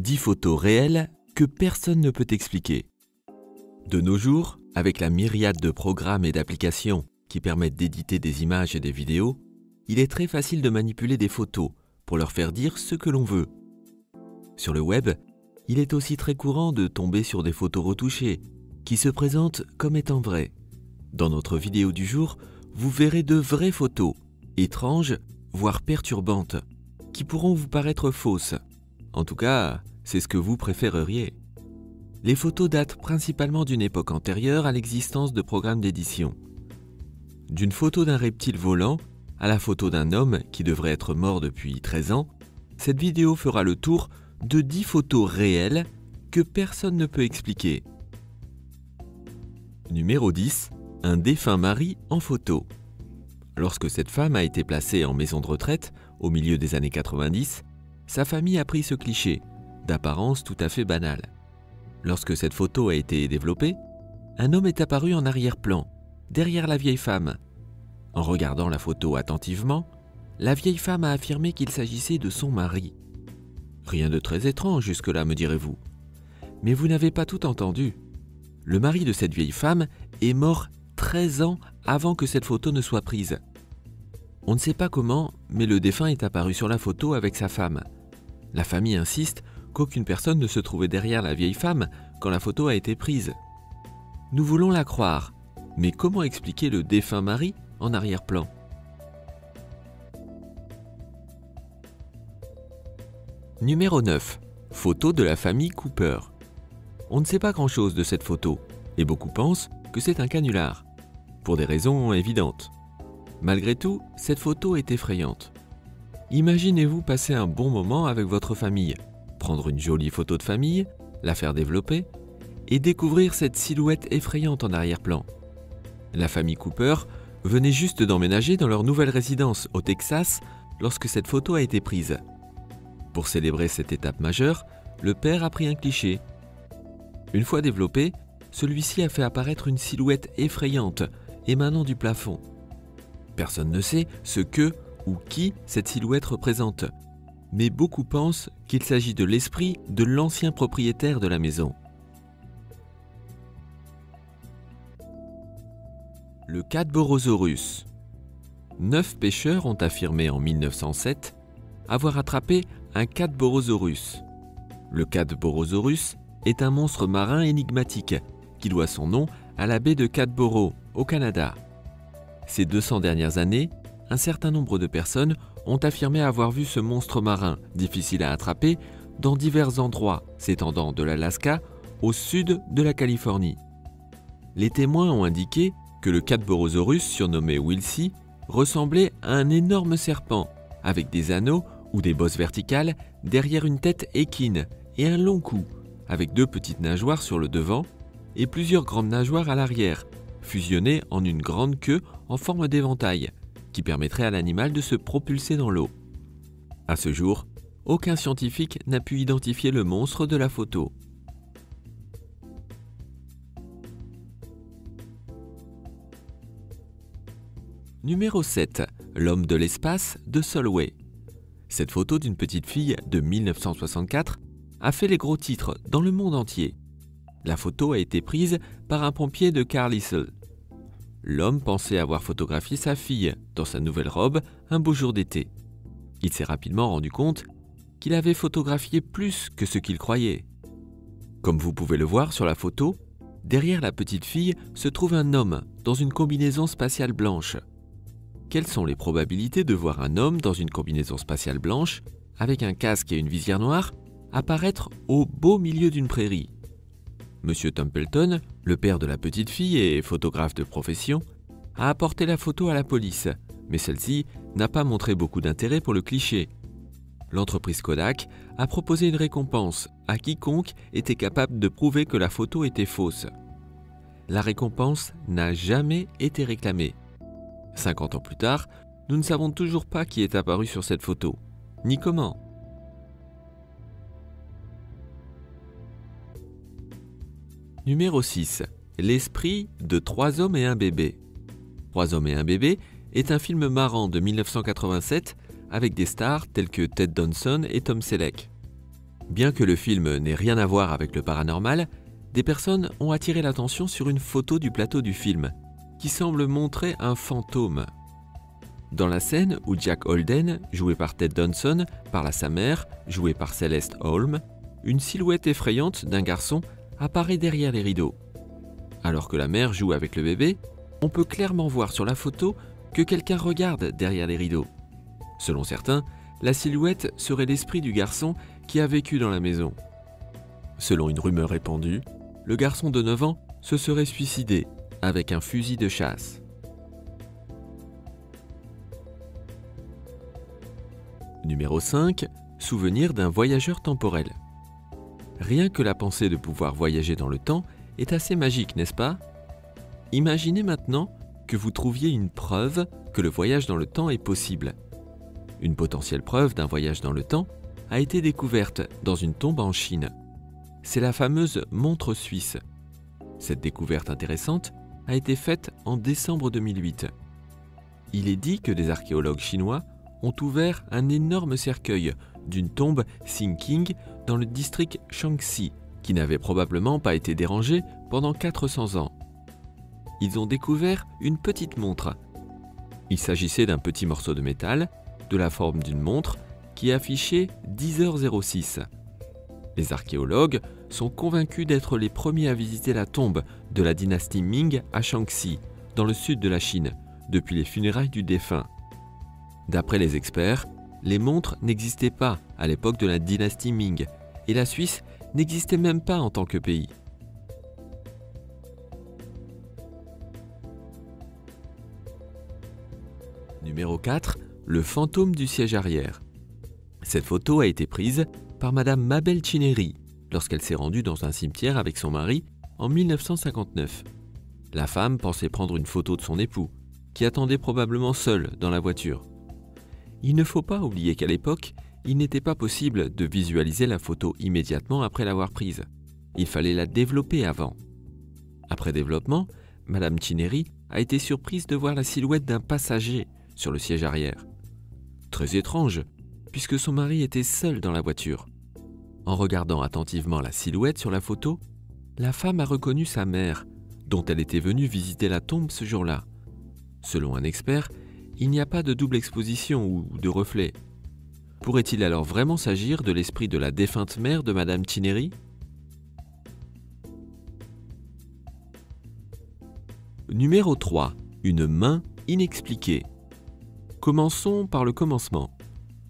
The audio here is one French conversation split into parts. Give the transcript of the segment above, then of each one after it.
10 photos réelles que personne ne peut expliquer. De nos jours, avec la myriade de programmes et d'applications qui permettent d'éditer des images et des vidéos, il est très facile de manipuler des photos pour leur faire dire ce que l'on veut. Sur le web, il est aussi très courant de tomber sur des photos retouchées qui se présentent comme étant vraies. Dans notre vidéo du jour, vous verrez de vraies photos, étranges, voire perturbantes, qui pourront vous paraître fausses. En tout cas, c'est ce que vous préféreriez. Les photos datent principalement d'une époque antérieure à l'existence de programmes d'édition. D'une photo d'un reptile volant à la photo d'un homme qui devrait être mort depuis 13 ans, cette vidéo fera le tour de 10 photos réelles que personne ne peut expliquer. Numéro 10. Un défunt mari en photo. Lorsque cette femme a été placée en maison de retraite au milieu des années 90, sa famille a pris ce cliché, d'apparence tout à fait banale. Lorsque cette photo a été développée, un homme est apparu en arrière-plan, derrière la vieille femme. En regardant la photo attentivement, la vieille femme a affirmé qu'il s'agissait de son mari. Rien de très étrange jusque-là, me direz-vous. Mais vous n'avez pas tout entendu. Le mari de cette vieille femme est mort 13 ans avant que cette photo ne soit prise. On ne sait pas comment, mais le défunt est apparu sur la photo avec sa femme. La famille insiste qu'aucune personne ne se trouvait derrière la vieille femme quand la photo a été prise. Nous voulons la croire, mais comment expliquer le défunt mari en arrière-plan ? Numéro 9. Photo de la famille Cooper. On ne sait pas grand-chose de cette photo, et beaucoup pensent que c'est un canular, pour des raisons évidentes. Malgré tout, cette photo est effrayante. Imaginez-vous passer un bon moment avec votre famille, prendre une jolie photo de famille, la faire développer, et découvrir cette silhouette effrayante en arrière-plan. La famille Cooper venait juste d'emménager dans leur nouvelle résidence au Texas lorsque cette photo a été prise. Pour célébrer cette étape majeure, le père a pris un cliché. Une fois développé, celui-ci a fait apparaître une silhouette effrayante émanant du plafond. Personne ne sait ce que ou qui cette silhouette représente, mais beaucoup pensent qu'il s'agit de l'esprit de l'ancien propriétaire de la maison. Le Cadborosaurus. 9 pêcheurs ont affirmé en 1907 avoir attrapé un Cadborosaurus. Le Cadborosaurus est un monstre marin énigmatique qui doit son nom à la baie de Cadboro, au Canada. Ces 200 dernières années, un certain nombre de personnes ont affirmé avoir vu ce monstre marin, difficile à attraper, dans divers endroits s'étendant de l'Alaska au sud de la Californie. Les témoins ont indiqué que le Cadborosaurus, surnommé Wilsey, ressemblait à un énorme serpent, avec des anneaux ou des bosses verticales derrière une tête équine et un long cou, avec 2 petites nageoires sur le devant et plusieurs grandes nageoires à l'arrière, fusionnées en une grande queue en forme d'éventail, qui permettrait à l'animal de se propulser dans l'eau. À ce jour, aucun scientifique n'a pu identifier le monstre de la photo. Numéro 7. L'homme de l'espace de Solway. Cette photo d'une petite fille de 1964 a fait les gros titres dans le monde entier. La photo a été prise par un pompier de Carlisle. L'homme pensait avoir photographié sa fille dans sa nouvelle robe un beau jour d'été. Il s'est rapidement rendu compte qu'il avait photographié plus que ce qu'il croyait. Comme vous pouvez le voir sur la photo, derrière la petite fille se trouve un homme dans une combinaison spatiale blanche. Quelles sont les probabilités de voir un homme dans une combinaison spatiale blanche, avec un casque et une visière noire, apparaître au beau milieu d'une prairie ? Monsieur Templeton, le père de la petite fille et photographe de profession, a apporté la photo à la police, mais celle-ci n'a pas montré beaucoup d'intérêt pour le cliché. L'entreprise Kodak a proposé une récompense à quiconque était capable de prouver que la photo était fausse. La récompense n'a jamais été réclamée. 50 ans plus tard, nous ne savons toujours pas qui est apparu sur cette photo, ni comment. Numéro 6. L'esprit de 3 hommes et un bébé. 3 hommes et un bébé est un film marrant de 1987 avec des stars telles que Ted Danson et Tom Selleck. Bien que le film n'ait rien à voir avec le paranormal, des personnes ont attiré l'attention sur une photo du plateau du film, qui semble montrer un fantôme. Dans la scène où Jack Holden, joué par Ted Danson, parle à sa mère, jouée par Celeste Holm, une silhouette effrayante d'un garçon apparaît derrière les rideaux. Alors que la mère joue avec le bébé, on peut clairement voir sur la photo que quelqu'un regarde derrière les rideaux. Selon certains, la silhouette serait l'esprit du garçon qui a vécu dans la maison. Selon une rumeur répandue, le garçon de 9 ans se serait suicidé avec un fusil de chasse. Numéro 5. Souvenir d'un voyageur temporel. Rien que la pensée de pouvoir voyager dans le temps est assez magique, n'est-ce pas? Imaginez maintenant que vous trouviez une preuve que le voyage dans le temps est possible. Une potentielle preuve d'un voyage dans le temps a été découverte dans une tombe en Chine. C'est la fameuse montre suisse. Cette découverte intéressante a été faite en décembre 2008. Il est dit que des archéologues chinois ont ouvert un énorme cercueil d'une tombe Xingqing dans le district Shaanxi, qui n'avait probablement pas été dérangé pendant 400 ans. Ils ont découvert une petite montre. Il s'agissait d'un petit morceau de métal, de la forme d'une montre, qui affichait 10h06. Les archéologues sont convaincus d'être les premiers à visiter la tombe de la dynastie Ming à Shaanxi, dans le sud de la Chine, depuis les funérailles du défunt. D'après les experts, les montres n'existaient pas à l'époque de la dynastie Ming, et la Suisse n'existait même pas en tant que pays. Numéro 4. Le fantôme du siège arrière. Cette photo a été prise par Madame Mabel Chineri lorsqu'elle s'est rendue dans un cimetière avec son mari en 1959. La femme pensait prendre une photo de son époux, qui attendait probablement seul dans la voiture. Il ne faut pas oublier qu'à l'époque, il n'était pas possible de visualiser la photo immédiatement après l'avoir prise. Il fallait la développer avant. Après développement, Madame Chineri a été surprise de voir la silhouette d'un passager sur le siège arrière. Très étrange, puisque son mari était seul dans la voiture. En regardant attentivement la silhouette sur la photo, la femme a reconnu sa mère, dont elle était venue visiter la tombe ce jour-là. Selon un expert, il n'y a pas de double exposition ou de reflet. Pourrait-il alors vraiment s'agir de l'esprit de la défunte mère de Madame Chineri? Numéro 3. Une main inexpliquée. Commençons par le commencement.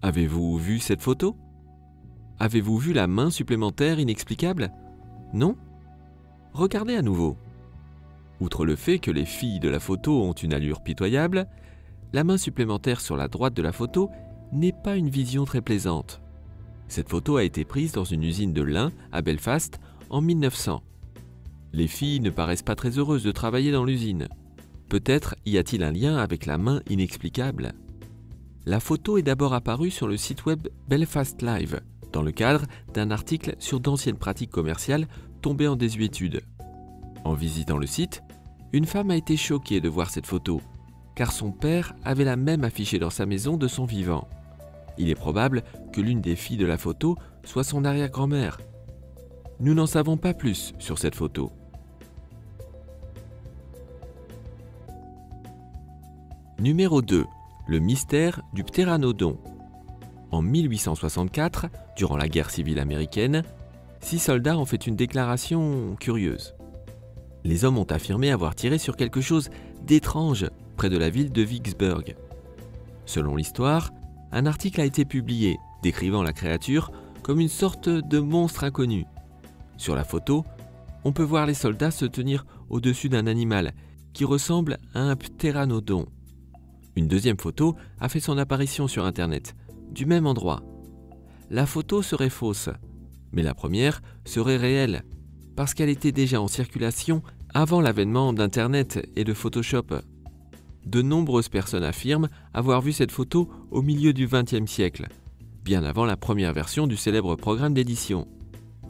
Avez-vous vu cette photo? Avez-vous vu la main supplémentaire inexplicable? Non? Regardez à nouveau. Outre le fait que les filles de la photo ont une allure pitoyable, la main supplémentaire sur la droite de la photo n'est pas une vision très plaisante. Cette photo a été prise dans une usine de lin à Belfast en 1900. Les filles ne paraissent pas très heureuses de travailler dans l'usine. Peut-être y a-t-il un lien avec la main inexplicable? La photo est d'abord apparue sur le site web Belfast Live, dans le cadre d'un article sur d'anciennes pratiques commerciales tombées en désuétude. En visitant le site, une femme a été choquée de voir cette photo, car son père avait la même affichée dans sa maison de son vivant. Il est probable que l'une des filles de la photo soit son arrière-grand-mère. Nous n'en savons pas plus sur cette photo. Numéro 2. Le mystère du ptéranodon. En 1864, durant la guerre civile américaine, 6 soldats ont fait une déclaration curieuse. Les hommes ont affirmé avoir tiré sur quelque chose d'étrange près de la ville de Vicksburg. Selon l'histoire, un article a été publié décrivant la créature comme une sorte de monstre inconnu. Sur la photo, on peut voir les soldats se tenir au-dessus d'un animal qui ressemble à un ptéranodon. Une deuxième photo a fait son apparition sur Internet, du même endroit. La photo serait fausse, mais la première serait réelle, parce qu'elle était déjà en circulation avant l'avènement d'Internet et de Photoshop. De nombreuses personnes affirment avoir vu cette photo au milieu du XXe siècle, bien avant la première version du célèbre programme d'édition.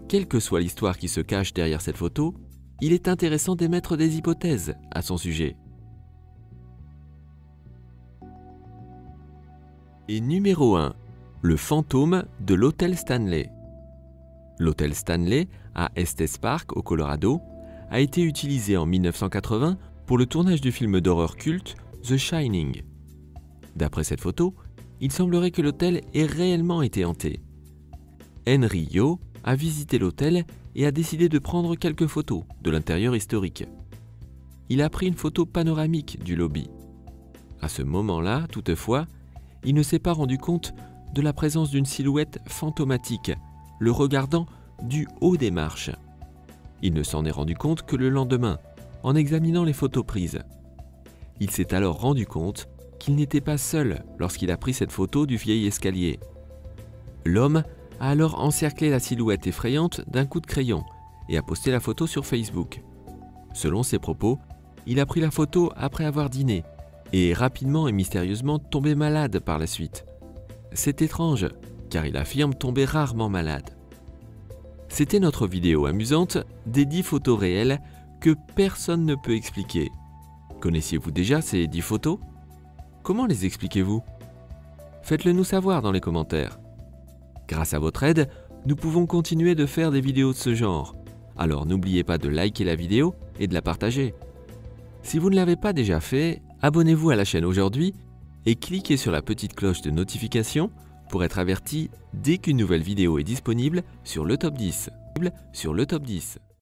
Quelle que soit l'histoire qui se cache derrière cette photo, il est intéressant d'émettre des hypothèses à son sujet. Et numéro 1, le fantôme de l'hôtel Stanley. L'hôtel Stanley à Estes Park au Colorado a été utilisé en 1980 pour le tournage du film d'horreur culte The Shining. D'après cette photo, il semblerait que l'hôtel ait réellement été hanté. Henry Yo a visité l'hôtel et a décidé de prendre quelques photos de l'intérieur historique. Il a pris une photo panoramique du lobby. À ce moment-là, toutefois, il ne s'est pas rendu compte de la présence d'une silhouette fantomatique, le regardant du haut des marches. Il ne s'en est rendu compte que le lendemain, en examinant les photos prises. Il s'est alors rendu compte qu'il n'était pas seul lorsqu'il a pris cette photo du vieil escalier. L'homme a alors encerclé la silhouette effrayante d'un coup de crayon et a posté la photo sur Facebook. Selon ses propos, il a pris la photo après avoir dîné et est rapidement et mystérieusement tombé malade par la suite. C'est étrange, car il affirme tomber rarement malade. C'était notre vidéo amusante des 10 photos réelles que personne ne peut expliquer. Connaissiez-vous déjà ces 10 photos? Comment les expliquez-vous? Faites-le nous savoir dans les commentaires. Grâce à votre aide, nous pouvons continuer de faire des vidéos de ce genre. Alors n'oubliez pas de liker la vidéo et de la partager. Si vous ne l'avez pas déjà fait, abonnez-vous à la chaîne aujourd'hui et cliquez sur la petite cloche de notification pour être averti dès qu'une nouvelle vidéo est disponible sur le top 10.